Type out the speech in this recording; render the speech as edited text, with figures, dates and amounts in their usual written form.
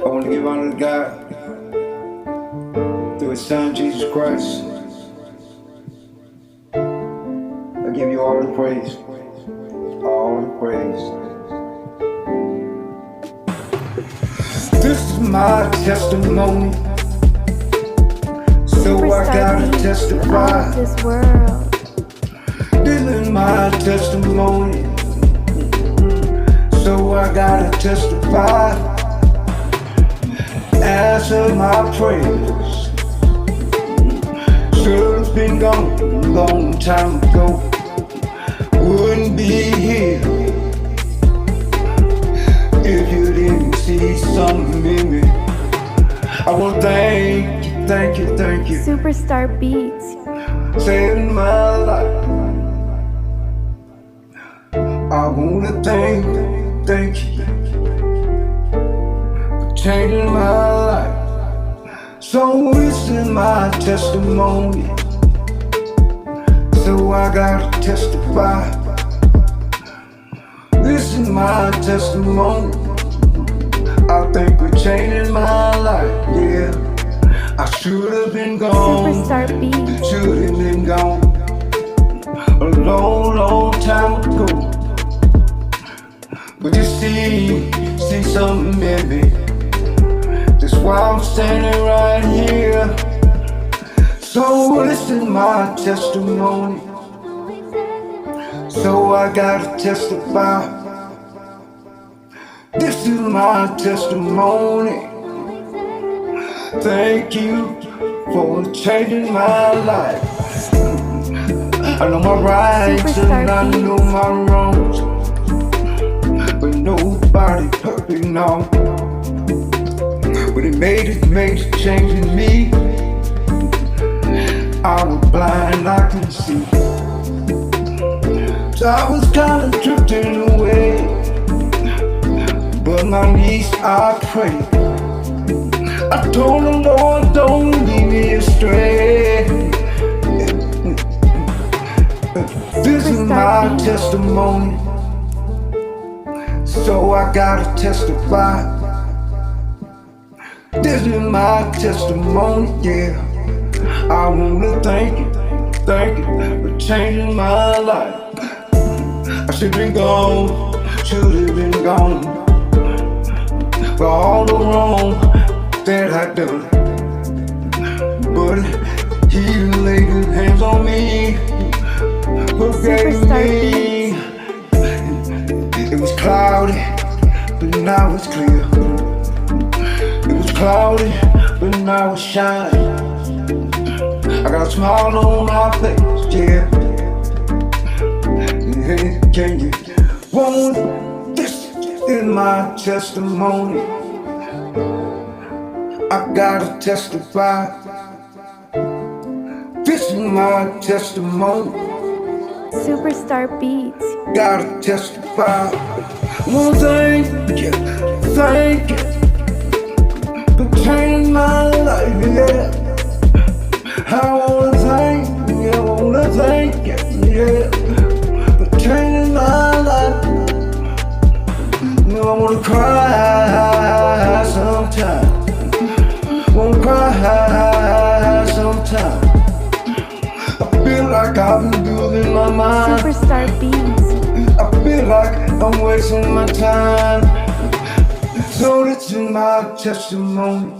I want to give honor to God through His Son, Jesus Christ. I give you all the praise, all the praise. This is my testimony, so I gotta testify. This world. This is my testimony, so I gotta testify. Answer my prayers. Should've been gone a long time ago. Wouldn't be here if you didn't see something in me. I wanna thank you, thank you, thank you. Superstar Beats. Saving my life. I wanna thank you for changing my life. So this is my testimony, so I gotta testify. This is my testimony. I think for changing my life, yeah. I should've been gone, Superstar Beats. should've been gone a long, long time ago. But you see something in me. That's why I'm standing right here. So this is my testimony, so I gotta testify. This is my testimony. Thank you for changing my life. I know my rights and I know my wrongs, but nobody perfect, no. But it made a change in me. I was blind, I couldn't see. So I was kinda drifting away, but my knees I prayed. I told the Lord, don't leave me astray. This is my testimony, so I gotta testify. This is my testimony, yeah. I wanna thank you for changing my life. I should've been gone, should've been gone, for all the wrong that I done. But He laid His hands on me, forgave me. It was cloudy, but now it's clear. It was cloudy, but now it's shining. I got a smile on my face, yeah. Hey, can you want this? Is my testimony. I gotta testify. This is my testimony. Superstar Beats. Gotta testify. Well, thank you for changing my life, yeah. I wanna thank you, yeah, for changing my life. You know, I wanna cry sometimes. Wanna cry sometimes. I feel like I've been losing my mind. Superstar Beats. I feel like I'm wasting my time. So this is my testimony.